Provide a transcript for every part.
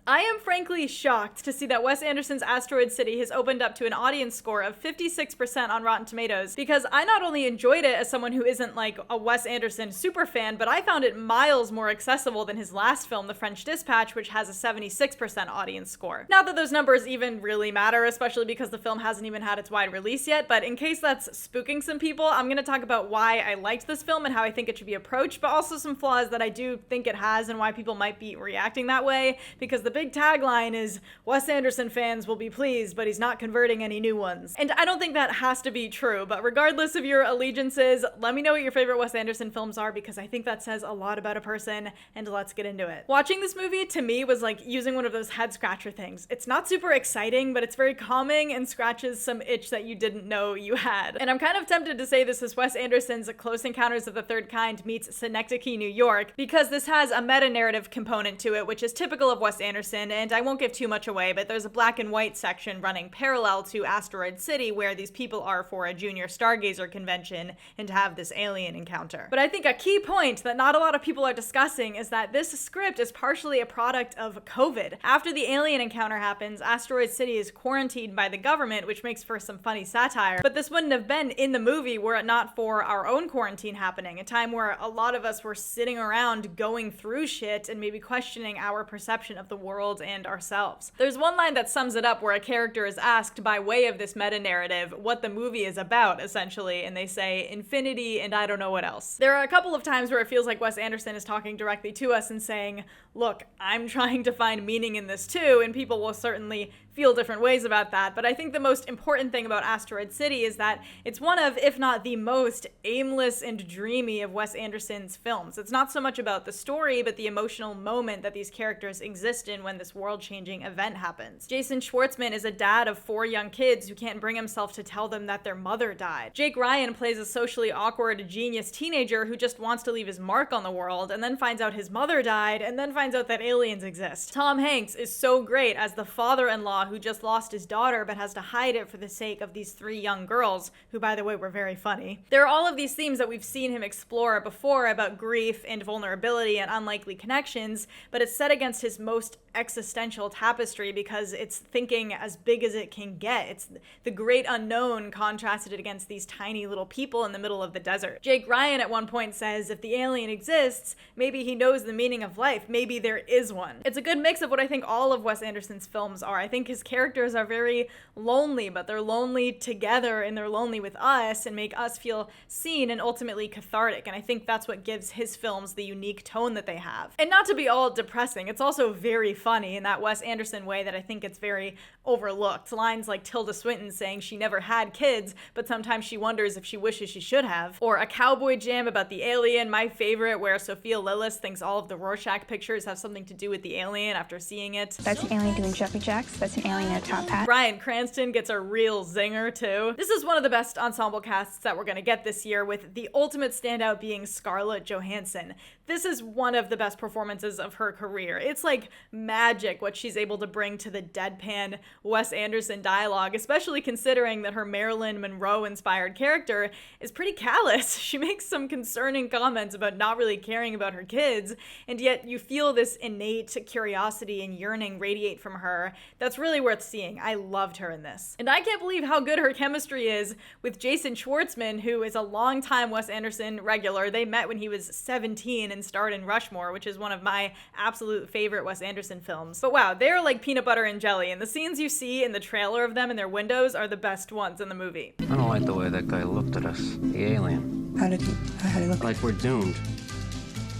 I am frankly shocked to see that Wes Anderson's Asteroid City has opened up to an audience score of 56% on Rotten Tomatoes, because I not only enjoyed it as someone who isn't like a Wes Anderson super fan, but I found it miles more accessible than his last film, The French Dispatch, which has a 76% audience score. Not that those numbers even really matter, especially because the film hasn't even had its wide release yet, but in case that's spooking some people, I'm gonna talk about why I liked this film and how I think it should be approached, but also some flaws that I do think it has and why people might be reacting that way, because the big tagline is, Wes Anderson fans will be pleased, but he's not converting any new ones. And I don't think that has to be true, but regardless of your allegiances, let me know what your favorite Wes Anderson films are, because I think that says a lot about a person, and let's get into it. Watching this movie, to me, was like using one of those head scratcher things. It's not super exciting, but it's very calming and scratches some itch that you didn't know you had. And I'm kind of tempted to say this is Wes Anderson's Close Encounters of the Third Kind meets Synecdoche, New York, because this has a meta-narrative component to it, which is typical of Wes Anderson, and I won't give too much away, but there's a black and white section running parallel to Asteroid City where these people are for a junior stargazer convention and have this alien encounter. But I think a key point that not a lot of people are discussing is that this script is partially a product of COVID. After the alien encounter happens, Asteroid City is quarantined by the government, which makes for some funny satire, but this wouldn't have been in the movie were it not for our own quarantine happening, a time where a lot of us were sitting around going through shit and maybe questioning our perception of the world and ourselves. There's one line that sums it up where a character is asked by way of this meta-narrative what the movie is about, essentially, and they say, infinity and I don't know what else. There are a couple of times where it feels like Wes Anderson is talking directly to us and saying, look, I'm trying to find meaning in this too, and people will certainly feel different ways about that, but I think the most important thing about Asteroid City is that it's one of, if not the most, aimless and dreamy of Wes Anderson's films. It's not so much about the story, but the emotional moment that these characters exist in when this world-changing event happens. Jason Schwartzman is a dad of 4 young kids who can't bring himself to tell them that their mother died. Jake Ryan plays a socially awkward, genius teenager who just wants to leave his mark on the world, and then finds out his mother died, and then finds out that aliens exist. Tom Hanks is so great as the father-in-law who just lost his daughter but has to hide it for the sake of these 3 young girls, who by the way were very funny. There are all of these themes that we've seen him explore before about grief and vulnerability and unlikely connections, but it's set against his most existential tapestry because it's thinking as big as it can get. It's the great unknown contrasted against these tiny little people in the middle of the desert. Jake Ryan at one point says, if the alien exists, maybe he knows the meaning of life, maybe there is one. It's a good mix of what I think all of Wes Anderson's films are. I think his characters are very lonely, but they're lonely together and they're lonely with us and make us feel seen and ultimately cathartic, and I think that's what gives his films the unique tone that they have. And not to be all depressing, it's also very funny in that Wes Anderson way that I think it's very overlooked. Lines like Tilda Swinton saying she never had kids, but sometimes she wonders if she wishes she should have. Or a cowboy jam about the alien, my favorite, where Sophia Lillis thinks all of the Rorschach pictures have something to do with the alien after seeing it. That's an alien doing jumping jacks. That's an alien in a top hat. Bryan Cranston gets a real zinger too. This is one of the best ensemble casts that we're gonna get this year, with the ultimate standout being Scarlett Johansson. This is one of the best performances of her career. It's like magic what she's able to bring to the deadpan Wes Anderson dialogue, especially considering that her Marilyn Monroe-inspired character is pretty callous. She makes some concerning comments about not really caring about her kids, and yet you feel this innate curiosity and yearning radiate from her that's really worth seeing. I loved her in this. And I can't believe how good her chemistry is with Jason Schwartzman, who is a longtime Wes Anderson regular. They met when he was 17 and starred in Rushmore, which is one of my absolute favorite Wes Anderson films. But wow, they're like peanut butter and jelly, and the scenes you see in the trailer of them in their windows are the best ones in the movie. I don't like the way that guy looked at us, the alien. How did he look? Like we're doomed.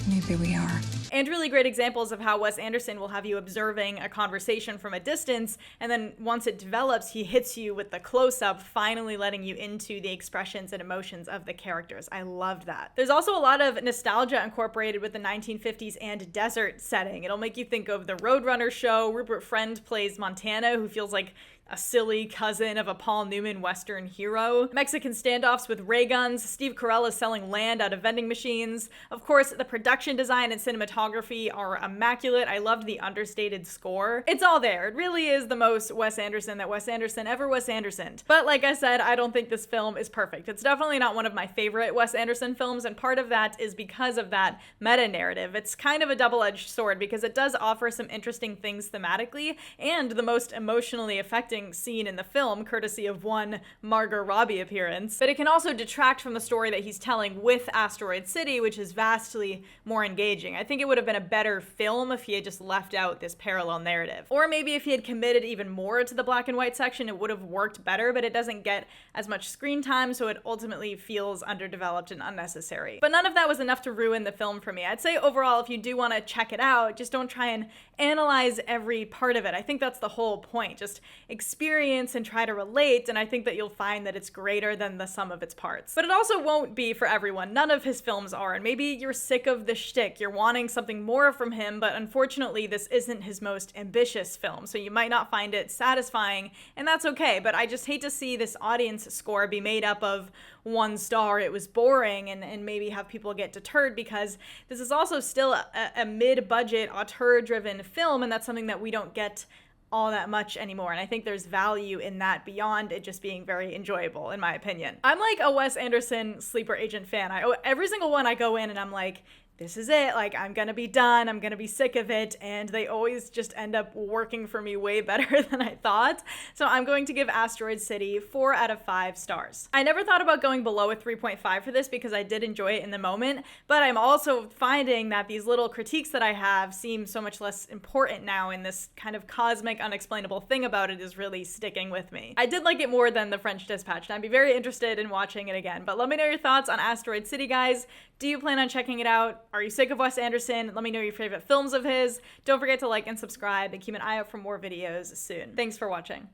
Maybe we are. And really great examples of how Wes Anderson will have you observing a conversation from a distance, and then once it develops, he hits you with the close-up, finally letting you into the expressions and emotions of the characters. I loved that. There's also a lot of nostalgia incorporated with the 1950s and desert setting. It'll make you think of the Roadrunner show. Rupert Friend plays Montana, who feels like a silly cousin of a Paul Newman Western hero. Mexican standoffs with ray guns, Steve Carell is selling land out of vending machines. Of course, the production design and cinematography are immaculate. I loved the understated score. It's all there. It really is the most Wes Anderson that Wes Anderson ever Wes Andersoned. But like I said, I don't think this film is perfect. It's definitely not one of my favorite Wes Anderson films, and part of that is because of that meta-narrative. It's kind of a double-edged sword because it does offer some interesting things thematically, and the most emotionally affecting scene in the film, courtesy of one Margot Robbie appearance. But it can also detract from the story that he's telling with Asteroid City, which is vastly more engaging. I think it would have been a better film if he had just left out this parallel narrative. Or maybe if he had committed even more to the black and white section, it would have worked better, but it doesn't get as much screen time, so it ultimately feels underdeveloped and unnecessary. But none of that was enough to ruin the film for me. I'd say overall, if you do want to check it out, just don't try and analyze every part of it. I think that's the whole point. Just experience and try to relate, and I think that you'll find that it's greater than the sum of its parts. But it also won't be for everyone. None of his films are, and maybe you're sick of the shtick. You're wanting something more from him, but unfortunately, this isn't his most ambitious film, so you might not find it satisfying, and that's okay. But I just hate to see this audience score be made up of 1 star, it was boring, and maybe have people get deterred, because this is also still a mid-budget, auteur-driven film, and that's something that we don't get all that much anymore, and I think there's value in that beyond it just being very enjoyable, in my opinion. I'm like a Wes Anderson sleeper agent fan. Every single one I go in and I'm like, this is it, like, I'm gonna be done, I'm gonna be sick of it, and they always just end up working for me way better than I thought. So I'm going to give Asteroid City 4 out of 5 stars. I never thought about going below a 3.5 for this because I did enjoy it in the moment, but I'm also finding that these little critiques that I have seem so much less important now, and this kind of cosmic, unexplainable thing about it is really sticking with me. I did like it more than The French Dispatch, and I'd be very interested in watching it again, but let me know your thoughts on Asteroid City, guys. Do you plan on checking it out? Are you sick of Wes Anderson? Let me know your favorite films of his. Don't forget to like and subscribe, and keep an eye out for more videos soon. Thanks for watching.